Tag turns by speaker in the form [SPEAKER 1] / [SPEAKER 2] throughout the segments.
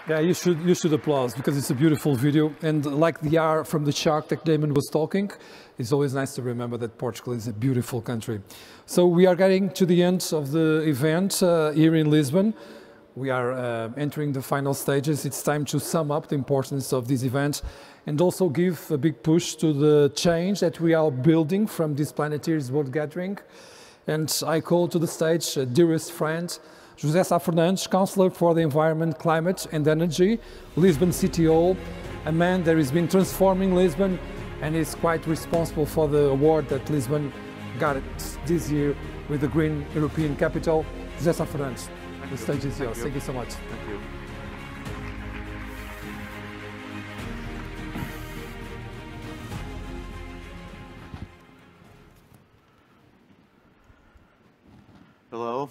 [SPEAKER 1] Yeah, you should applaud because it's a beautiful video. And like the R from the shark that Damon was talking, it's always nice to remember that Portugal is a beautiful country. So we are getting to the end of the event here in Lisbon. We are entering the final stages. It's time to sum up the importance of this event and also give a big push to the change that we are building from this Planetiers World Gathering. And I call to the stage dearest friend, José Fernandes, Councillor for the Environment, Climate and Energy, Lisbon City Hall, a man that has been transforming Lisbon and is quite responsible for the award that Lisbon got this year with the Green European Capital. José Fernandes, the stage is yours. Thank you so much.
[SPEAKER 2] Thank you. Hello.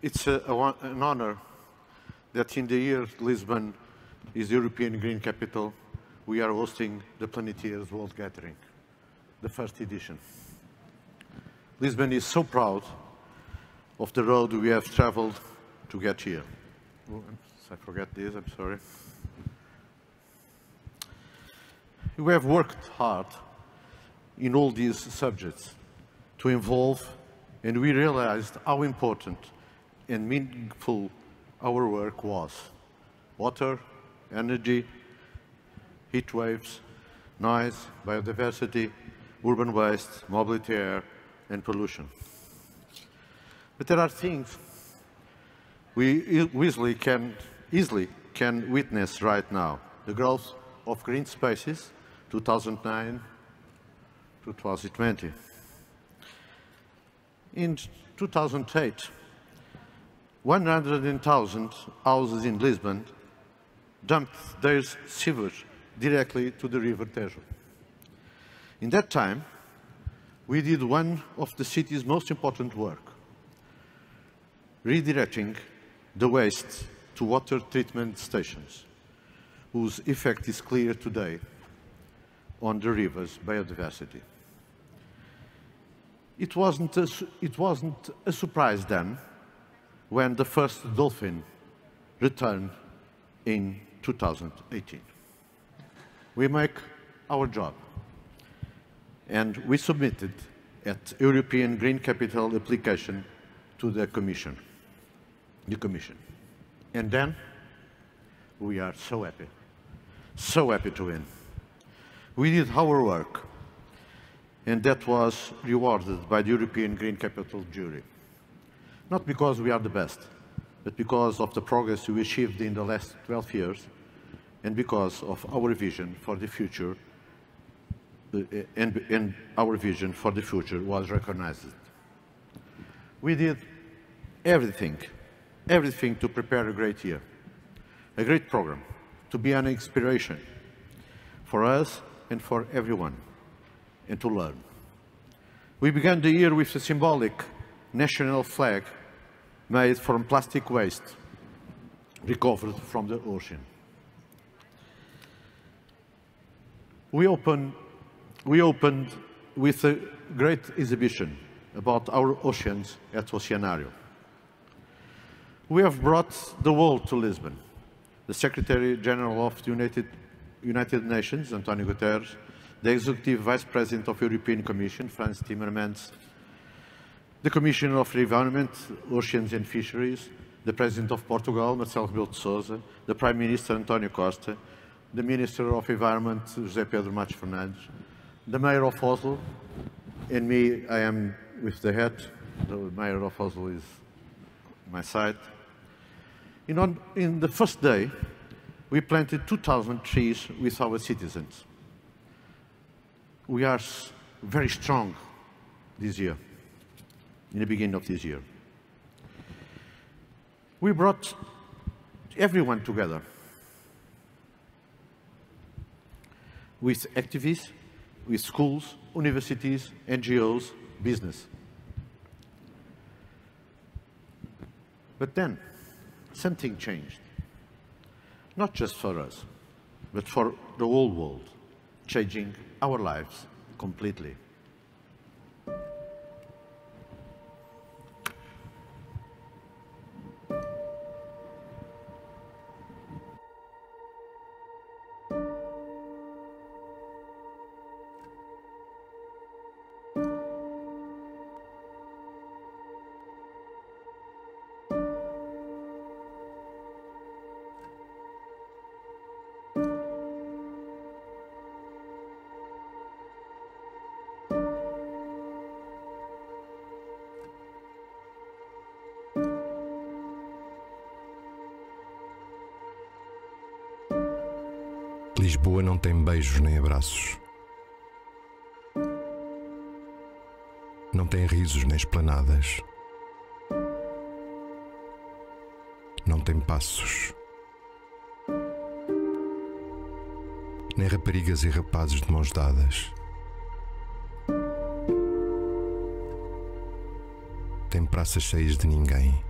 [SPEAKER 2] It's an honor that in the year Lisbon is European Green Capital, we are hosting the Planetiers World Gathering, the first edition. Lisbon is so proud of the road we have traveled to get here. Oh, I forgot this, I'm sorry. We have worked hard in all these subjects to involve, and we realized how important and meaningful our work was. Water, energy, heat waves, noise, biodiversity, urban waste, mobility, air, and pollution. But there are things we easily can witness right now. The growth of green spaces, 2009 to 2020. In 2008, 100,000 houses in Lisbon dumped their sewage directly to the river Tejo. In that time, we did one of the city's most important work, redirecting the waste to water treatment stations, whose effect is clear today on the river's biodiversity. It wasn't a surprise then when the first dolphin returned in 2018. We make our job, and we submitted at European Green Capital application to the Commission. And then we are so happy to win. We did our work, and that was rewarded by the European Green Capital jury. Not because we are the best, but because of the progress we achieved in the last 12 years, and because of our vision for the future, and our vision for the future was recognized. We did everything to prepare a great year, a great program, to be an inspiration for us and for everyone, and to learn. We began the year with a symbolic national flag made from plastic waste recovered from the ocean. We opened with a great exhibition about our oceans at Oceanário. We have brought the world to Lisbon. The Secretary General of the United Nations, António Guterres, the Executive Vice President of the European Commission, Frans Timmermans, the Commissioner of the Environment, Oceans and Fisheries, the President of Portugal, Marcelo Rebelo de Sousa, the Prime Minister, António Costa, the Minister of Environment, José Pedro Fernandes, the Mayor of Oslo, and me, I am with the hat. The Mayor of Oslo is my side. In the first day, we planted 2,000 trees with our citizens. We are very strong this year, in the beginning of this year. We brought everyone together with activists, with schools, universities, NGOs, business. But then, something changed. Not just for us, but for the whole world, changing our lives completely.
[SPEAKER 3] Lisboa não tem beijos nem abraços. Não tem risos nem esplanadas. Não tem passos. Nem raparigas e rapazes de mãos dadas. Tem praças cheias de ninguém.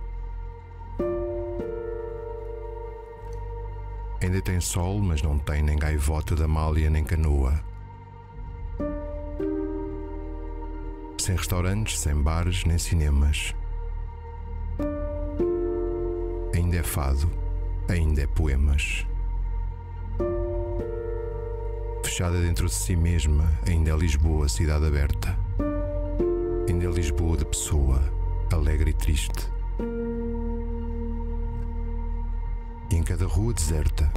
[SPEAKER 3] Ainda tem sol, mas não tem nem gaivota da malha nem canoa. Sem restaurantes, sem bares, nem cinemas. Ainda é fado, ainda é poemas. Fechada dentro de si mesma, ainda é Lisboa, cidade aberta. Ainda é Lisboa de pessoa, alegre e triste. E em cada rua deserta,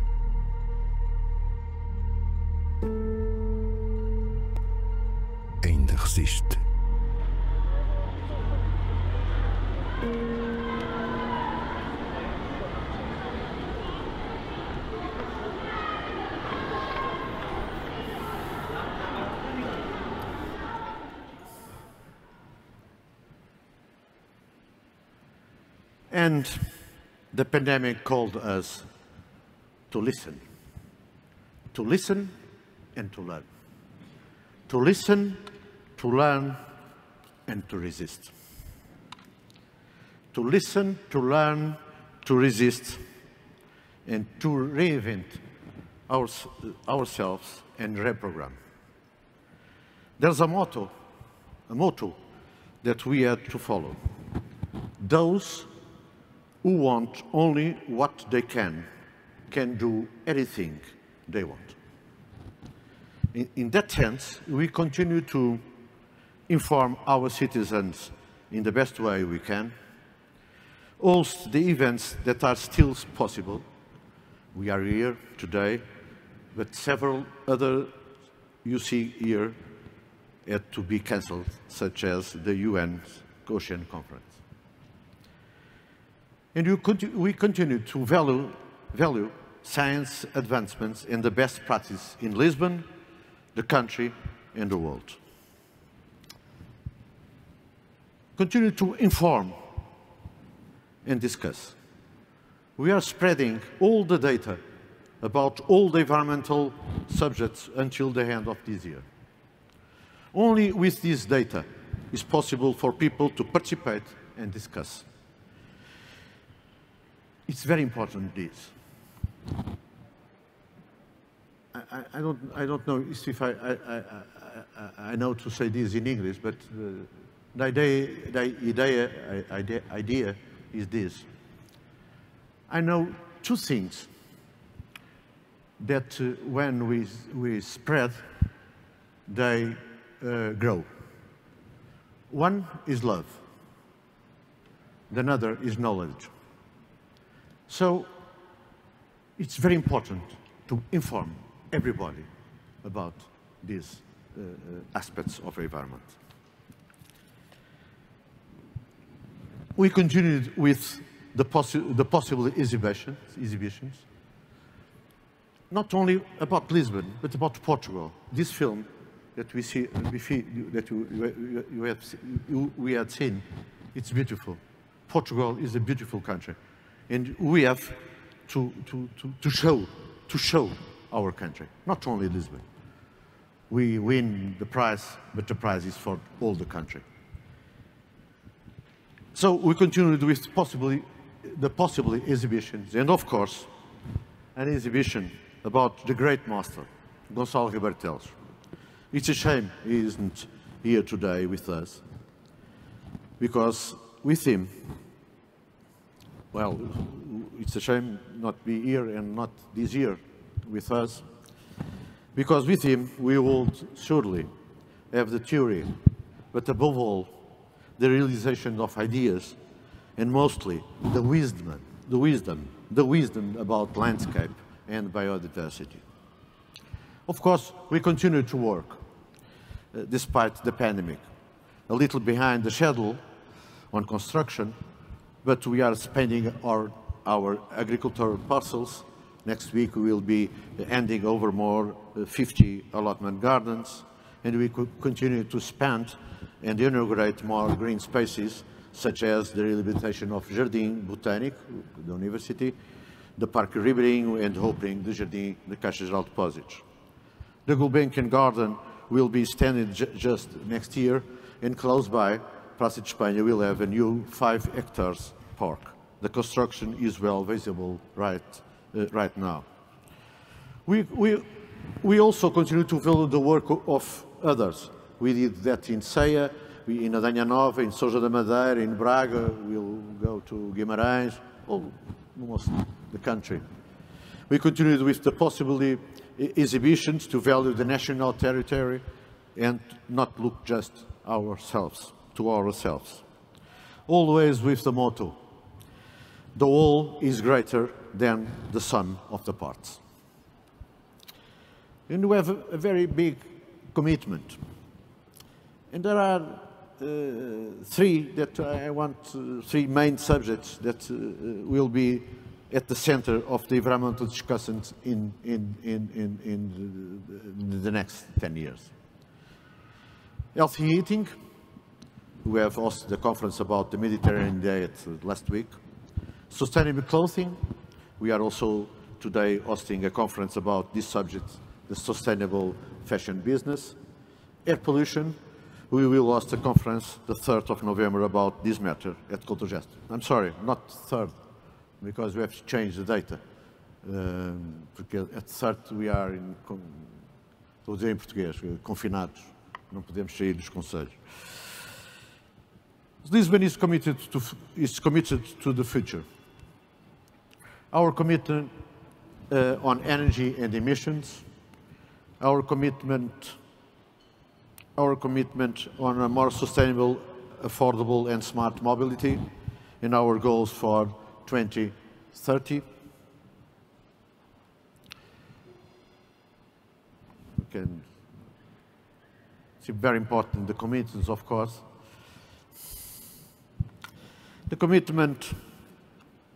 [SPEAKER 3] ainda resiste.
[SPEAKER 2] And the pandemic called us to listen and to learn. To listen, to learn, and to resist. To listen, to learn, to resist, and to reinvent ourselves and reprogram. There's a motto that we have to follow. Those who want only what they can do anything they want. In that sense, we continue to inform our citizens in the best way we can, host the events that are still possible. We are here today, but several other you see here had to be cancelled, such as the UN Ocean Conference. And we continue to value science advancements and the best practice in Lisbon, the country, and the world. Continue to inform and discuss. We are spreading all the data about all the environmental subjects until the end of this year. Only with this data is possible for people to participate and discuss. It's very important, this. I don't know if I know to say this in English, but the idea is this. I know two things that when we spread, they grow. One is love. The other is knowledge. So it's very important to inform everybody about these aspects of environment. We continued with the possible exhibitions, not only about Lisbon, but about Portugal. This film that we see, that we had seen, it's beautiful. Portugal is a beautiful country. And we have to show our country, not only Lisbon. We win the prize, but the prize is for all the country. So we continued with the possible exhibitions, and of course, an exhibition about the great master, Gonçalo Ribeiro. It's a shame he isn't here today with us, because with him, well, it's a shame not be here and not this year with us, because with him we would surely have the theory, but above all, the realization of ideas, and mostly the wisdom about landscape and biodiversity. Of course, we continue to work despite the pandemic, a little behind the schedule on construction, but we are spending our agricultural parcels Next week we will be handing over more 50 allotment gardens, and we could continue to expand and inaugurate more green spaces, such as the rehabilitation of Jardim Botânico, the university, the Parque Ribeiro, and opening the Jardim de Caixa Geral de Depósitos. The Gulbenkian Garden will be standing just next year, and close by, Praça de Espanha will have a new 5 hectares park. The construction is well visible right now. We also continue to value the work of others. We did that in Ceia, in Adanha Nova, in Sousa da Madeira, in Braga. We'll go to Guimarães, almost the country. We continued with the possibility exhibitions to value the national territory and not look just to ourselves. Always with the motto, the whole is greater than the sum of the parts. And we have a very big commitment. And there are three main subjects that will be at the center of the environmental discussions in the next 10 years. Healthy eating. We have hosted a conference about the Mediterranean diet last week. Sustainable clothing. We are also today hosting a conference about this subject, the sustainable fashion business. Air pollution. We will host a conference the 3rd of November about this matter at Culturgest. I'm sorry, not 3rd, because we have to change the data. Porque at 3rd we are vou dizer em português, confinados, não podemos sair dos conselhos. Lisbon is committed to the future. Our commitment on energy and emissions, our commitment on a more sustainable, affordable and smart mobility, and our goals for 2030. It's very important, the commitments, of course.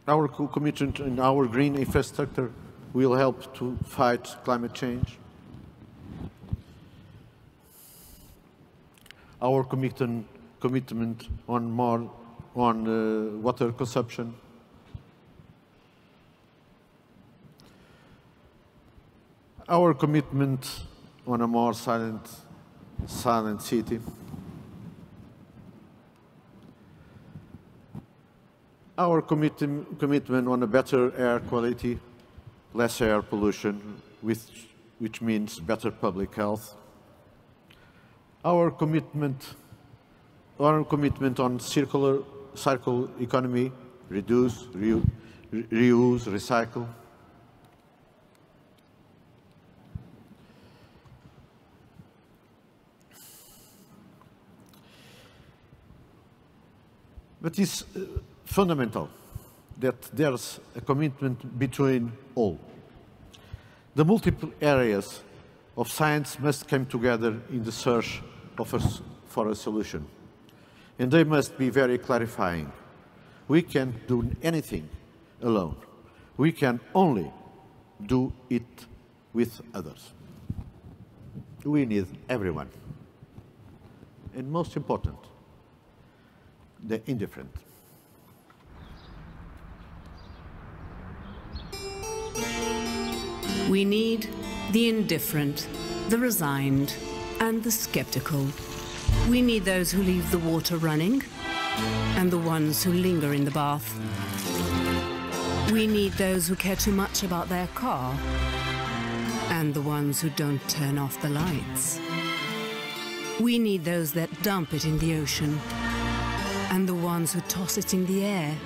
[SPEAKER 2] Our commitment in our green infrastructure will help to fight climate change. Our commitment on water consumption. Our commitment on a more silent city. Our commitment on a better air quality, less air pollution, which means better public health. Our commitment on circular economy, reduce, reuse, recycle. But it's fundamental that there's a commitment between all. The multiple areas of science must come together in the search for a solution. And they must be very clarifying. We can't do anything alone. We can only do it with others. We need everyone. And most important, the indifferent.
[SPEAKER 4] We need the indifferent, the resigned, and the skeptical. We need those who leave the water running and the ones who linger in the bath. We need those who care too much about their car and the ones who don't turn off the lights. We need those that dump it in the ocean and the ones who toss it in the air.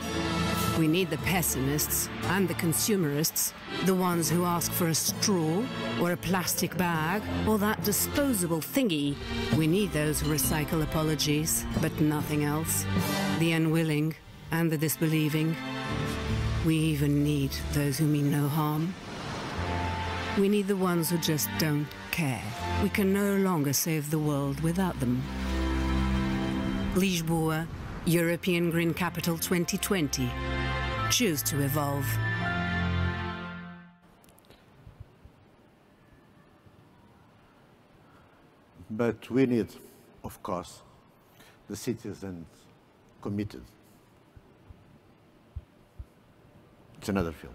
[SPEAKER 4] We need the pessimists and the consumerists, the ones who ask for a straw or a plastic bag or that disposable thingy. We need those who recycle apologies, but nothing else. The unwilling and the disbelieving. We even need those who mean no harm. We need the ones who just don't care. We can no longer save the world without them. Lisbon, European Green Capital 2020. Choose to evolve.
[SPEAKER 2] but we need, of course, the citizens committed. It's another film.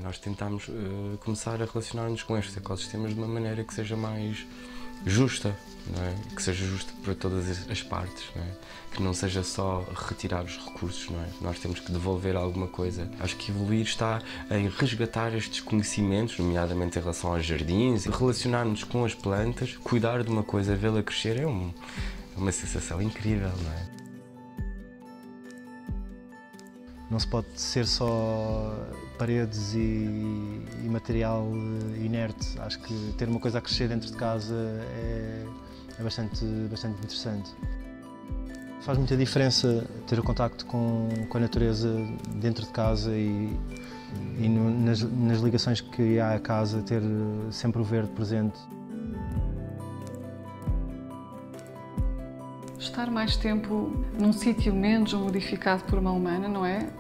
[SPEAKER 5] Nós tentamos começar a relacionar-nos com estes ecossistemas de uma maneira que seja mais justa, não é? Que seja justa para todas as partes, não é? Que não seja só retirar os recursos, não é? Nós temos que devolver alguma coisa. Acho que evoluir está em resgatar estes conhecimentos, nomeadamente em relação aos jardins, relacionar-nos com as plantas, cuidar de uma coisa, vê-la crescer é uma sensação incrível, não é?
[SPEAKER 6] Não se pode ser só paredes e material inerte. Acho que ter uma coisa a crescer dentro de casa é bastante interessante. Faz muita diferença ter o contacto com a natureza dentro de casa e nas ligações que há à casa, ter sempre o verde presente.
[SPEAKER 7] Estar mais tempo num sítio menos modificado por uma humana, não é?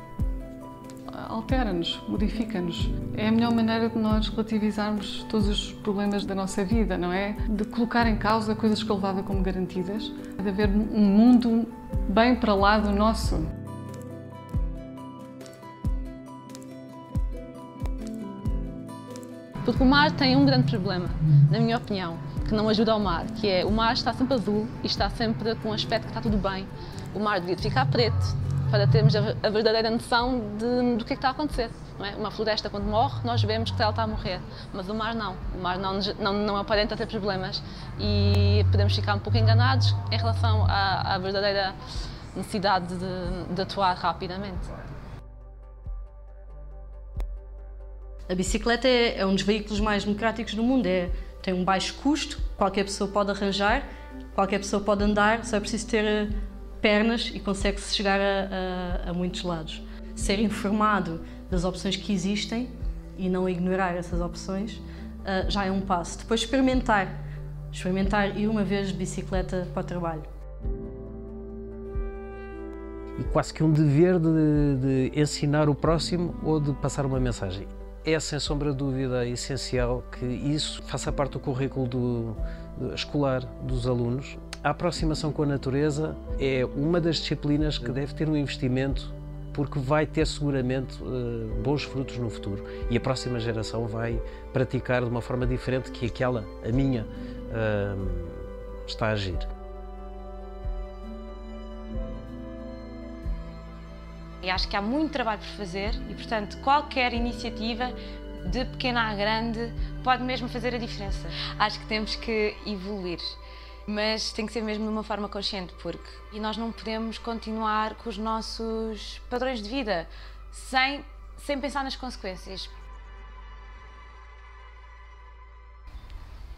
[SPEAKER 7] Altera-nos, modifica-nos. É a melhor maneira de nós relativizarmos todos os problemas da nossa vida, não é? De colocar em causa coisas que eu levava como garantidas, de haver um mundo bem para lá do nosso.
[SPEAKER 8] Porque o mar tem um grande problema, na minha opinião, que não ajuda ao mar, que é o mar está sempre azul e está sempre com um aspecto que está tudo bem. O mar devia ficar preto, para termos a verdadeira noção do que está a acontecer. Não é? Uma floresta, quando morre, nós vemos que ela está a morrer, mas o mar não. O mar não aparenta ter problemas e podemos ficar um pouco enganados em relação à verdadeira necessidade de atuar rapidamente.
[SPEAKER 9] A bicicleta é um dos veículos mais democráticos do mundo. Tem um baixo custo, qualquer pessoa pode arranjar, qualquer pessoa pode andar, só é preciso ter pernas e consegue-se chegar a muitos lados. Ser informado das opções que existem e não ignorar essas opções já é um passo. Depois experimentar ir uma vez de bicicleta para o trabalho.
[SPEAKER 10] E quase que um dever de ensinar o próximo ou de passar uma mensagem. É, sem sombra de dúvida, essencial que isso faça parte do currículo escolar dos alunos. A aproximação com a natureza é uma das disciplinas que deve ter um investimento, porque vai ter seguramente bons frutos no futuro e a próxima geração vai praticar de uma forma diferente que a minha, está a agir.
[SPEAKER 11] E acho que há muito trabalho por fazer e, portanto, qualquer iniciativa, de pequena a grande, pode mesmo fazer a diferença. Acho que temos que evoluir. Mas tem que ser mesmo de uma forma consciente, e nós não podemos continuar com os nossos padrões de vida sem pensar nas consequências.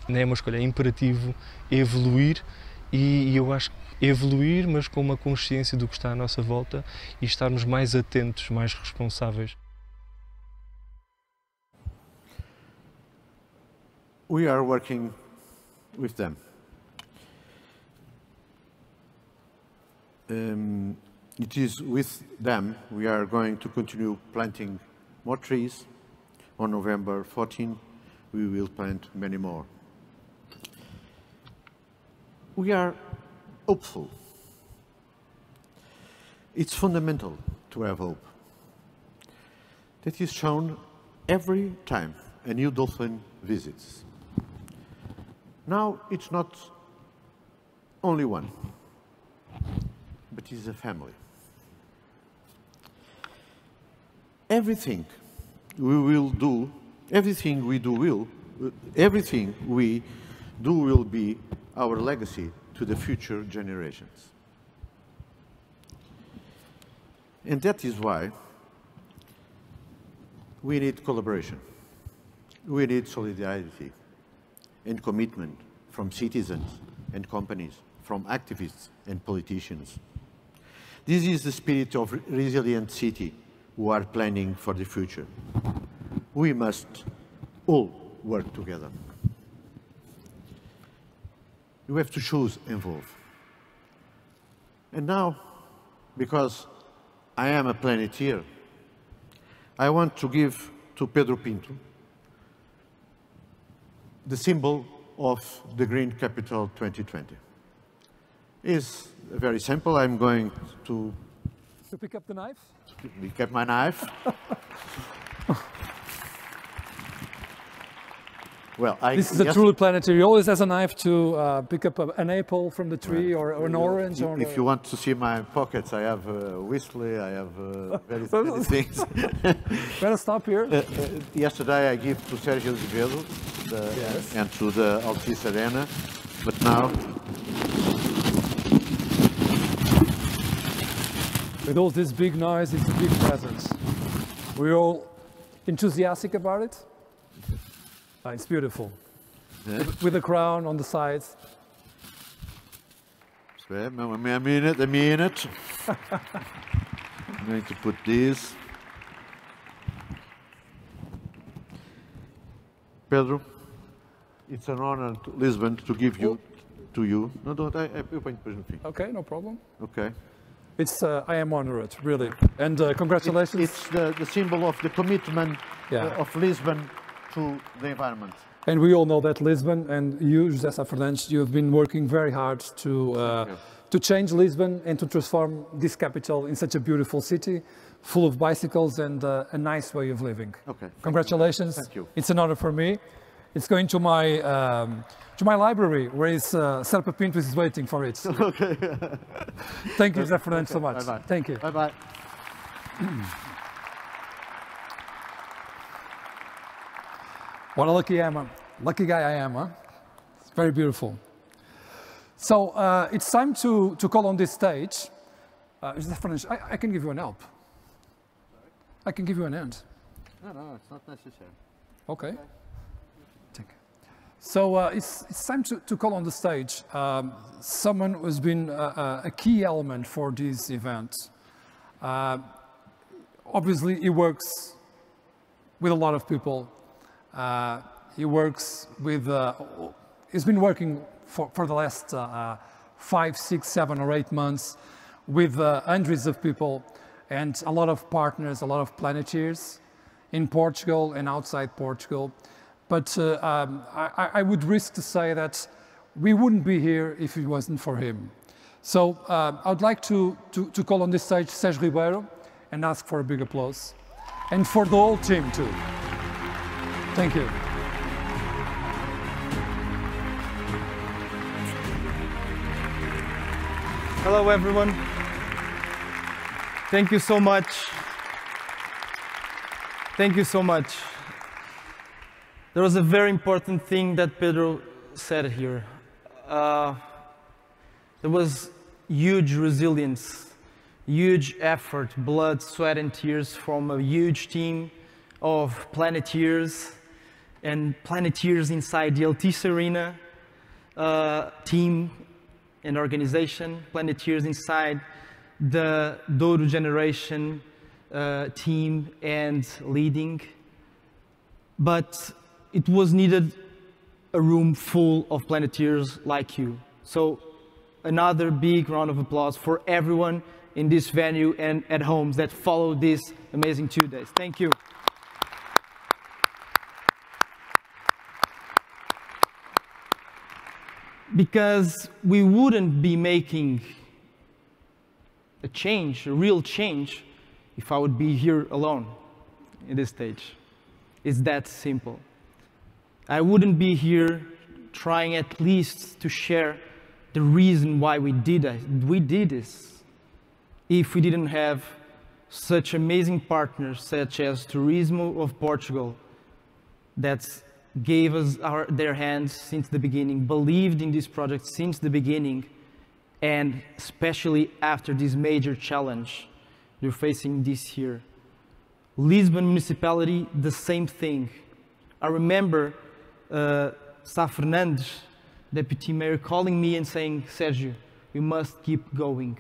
[SPEAKER 12] Não é uma escolha, é imperativo evoluir e eu acho que evoluir, mas com uma consciência do que está à nossa volta e estarmos mais atentos, mais responsáveis.
[SPEAKER 2] We are working with them. It is with them we are going to continue planting more trees. On November 14, we will plant many more. We are hopeful. It's fundamental to have hope. That is shown every time a new dolphin visits. Now it's not only one, but it's a family. Everything we do will be our legacy to the future generations. And that is why we need collaboration. We need solidarity and commitment from citizens and companies, from activists and politicians. This is the spirit of resilient city who are planning for the future. We must all work together. You have to choose involve. And now, because I am a Planeteer, I want to give to Pedro Pinto the symbol of the Green Capital 2020. It's very simple. I'm going to
[SPEAKER 1] pick up the knife?
[SPEAKER 2] Pick up my knife. Well,
[SPEAKER 1] this is a truly planetary. He always has a knife to pick up an apple from the tree or an orange.
[SPEAKER 2] If you want to see my pockets, I have whistly, I have very many things.
[SPEAKER 1] Better stop here.
[SPEAKER 2] Yesterday I gave to Sérgio Ribeiro and to the Altice Arena, but now...
[SPEAKER 1] With all this big noise, it's a big presence. We're all enthusiastic about it. It's beautiful.
[SPEAKER 2] Yeah.
[SPEAKER 1] With a crown on the sides.
[SPEAKER 2] A minute. I'm going to put this. Pedro, it's an honor to Lisbon to give you to you. No, don't. Eu ponho depois no fim.
[SPEAKER 1] Okay, no problem.
[SPEAKER 2] Okay.
[SPEAKER 1] It's I am honored, really, and congratulations.
[SPEAKER 2] It's the symbol of the commitment of Lisbon to the environment.
[SPEAKER 1] And we all know that Lisbon, and you, José Fernandes, you have been working very hard to change Lisbon and to transform this capital in such a beautiful city, full of bicycles and a nice way of living.
[SPEAKER 2] Okay.
[SPEAKER 1] Congratulations.
[SPEAKER 2] Thank you.
[SPEAKER 1] It's an honor for me. It's going to my library, where Sérgio Pinto is waiting for it.
[SPEAKER 2] Okay.
[SPEAKER 1] Thank you, José Fernandes, so much.
[SPEAKER 2] Bye-bye.
[SPEAKER 1] Thank you.
[SPEAKER 2] Bye-bye.
[SPEAKER 1] What a lucky guy I am, huh? It's very beautiful. So it's time to call on this stage. José Fernandes, I can give you an help. I can give you an hand.
[SPEAKER 2] No, it's not necessary.
[SPEAKER 1] Okay. Thank you. So it's time to call on the stage someone who's been a key element for this event. Obviously, he works with a lot of people. He works with, he's been working for the last 5, 6, 7 or 8 months with hundreds of people and a lot of partners, a lot of Planeteers in Portugal and outside Portugal. But I would risk to say that we wouldn't be here if it wasn't for him. So I would like to call on this stage Sérgio Ribeiro and ask for a big applause. And for the whole team too. Thank you.
[SPEAKER 13] Hello everyone. Thank you so much. Thank you so much. There was a very important thing that Pedro said here. There was huge resilience, huge effort, blood, sweat and tears from a huge team of Planeteers and Planeteers inside the Altice Arena team and organization, Planeteers inside the Douro generation team and leading. But it was needed a room full of Planeteers like you. So another big round of applause for everyone in this venue and at homes that followed these amazing 2 days. Thank you. Because we wouldn't be making a change, a real change, if I would be here alone in this stage. It's that simple. I wouldn't be here trying at least to share the reason why we did this if we didn't have such amazing partners such as Turismo of Portugal that gave us their hands since the beginning, believed in this project since the beginning, and especially after this major challenge we're facing this year. Lisbon municipality, the same thing. I remember Fernandes, deputy mayor, calling me and saying, Sérgio, we must keep going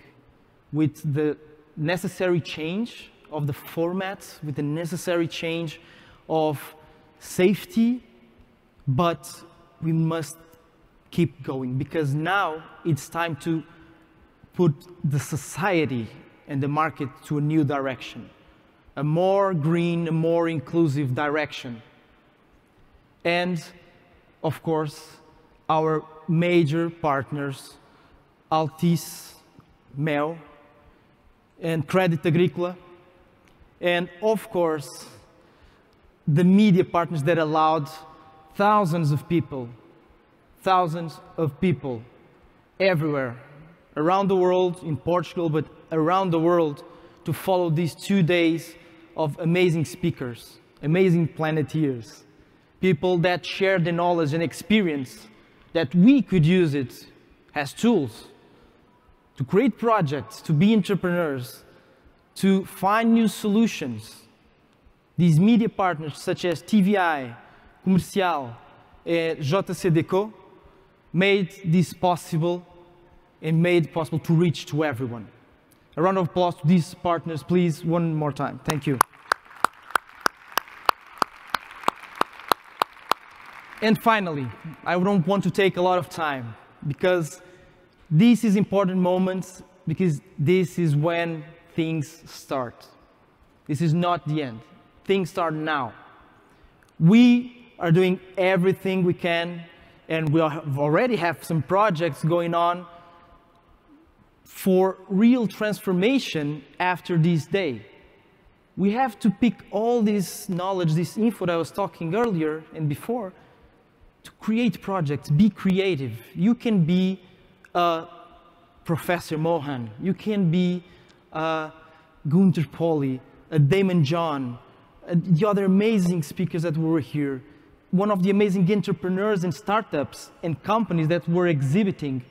[SPEAKER 13] with the necessary change of the format, with the necessary change of safety, but we must keep going because now it's time to put the society and the market to a new direction, a more green, a more inclusive direction. And, of course, our major partners, Altice, Mel, and Crédit Agrícola, and, of course, the media partners that allowed thousands of people everywhere, around the world, in Portugal, but around the world, to follow these 2 days of amazing speakers, amazing Planetiers, people that share the knowledge and experience that we could use it as tools to create projects, to be entrepreneurs, to find new solutions. These media partners such as TVI, Comercial, José Deco made this possible and made it possible to reach to everyone. A round of applause to these partners, please, one more time. Thank you. And finally, I don't want to take a lot of time because this is important moments, because this is when things start. This is not the end. Things start now. We are doing everything we can, and we already have some projects going on for real transformation after this day. We have to pick all this knowledge, this info that I was talking earlier and before, to create projects, be creative. You can be Professor Mohan, you can be Gunther Pauli, Damon John, the other amazing speakers that were here, one of the amazing entrepreneurs and startups and companies that were exhibiting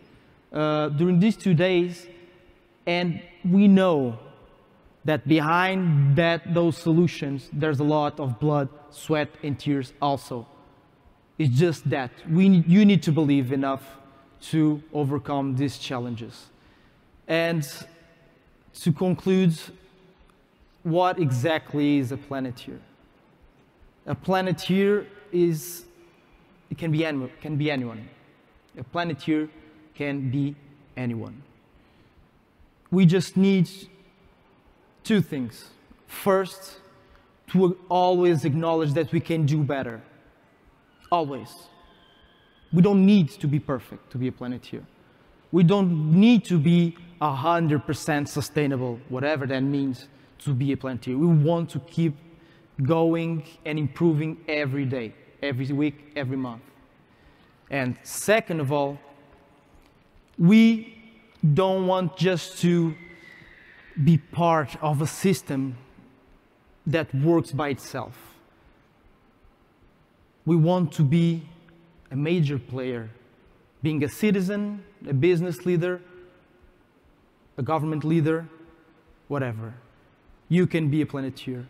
[SPEAKER 13] during these 2 days. And we know that behind those solutions, there's a lot of blood, sweat, and tears also. It's just that you need to believe enough to overcome these challenges. And to conclude, what exactly is a Planeteer? A Planeteer can be anyone. A Planeteer can be anyone. We just need 2 things. First, to always acknowledge that we can do better. Always. We don't need to be perfect to be a Planeteer. We don't need to be 100% sustainable, whatever that means, to be a Planeteer. We want to keep going and improving every day, every week, every month. And second of all, we don't want just to be part of a system that works by itself. We want to be a major player, being a citizen, a business leader, a government leader, whatever. You can be a Planeteer.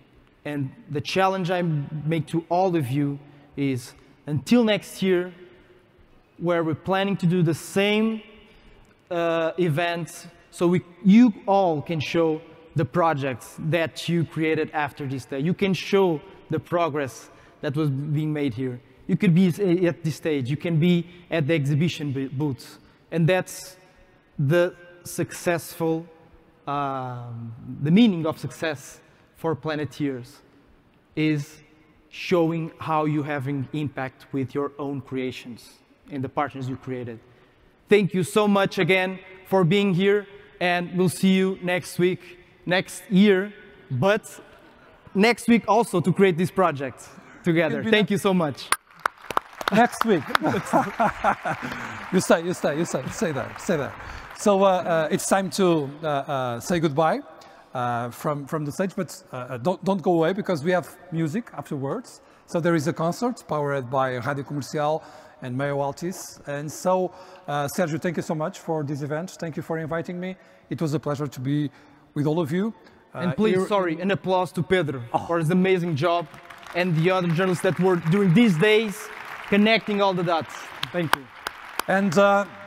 [SPEAKER 13] And the challenge I make to all of you is, until next year, where we're planning to do the same events, so you all can show the projects that you created after this day. You can show the progress that was being made here. You could be at this stage. You can be at the exhibition booths. And that's the successful, the meaning of success for Planeteers, is showing how you have an impact with your own creations and the partners you created. Thank you so much again for being here, and we'll see you next week, next year, but next week also to create this project together. Thank you so much.
[SPEAKER 1] Next week. You say that. So it's time to say goodbye from the stage, but don't go away, because we have music afterwards. So there is a concert powered by Radio Comercial and Mayo Altice. And so, Sérgio, thank you so much for this event. Thank you for inviting me. It was a pleasure to be with all of you.
[SPEAKER 13] And please, an applause to Pedro for his amazing job, and the other journalists that were during these days connecting all the dots. Thank you.
[SPEAKER 1] And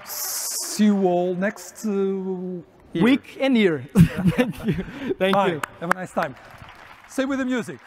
[SPEAKER 1] see you all next
[SPEAKER 13] week and year. Thank you. Thank you.
[SPEAKER 1] Have a nice time. Stay with the music.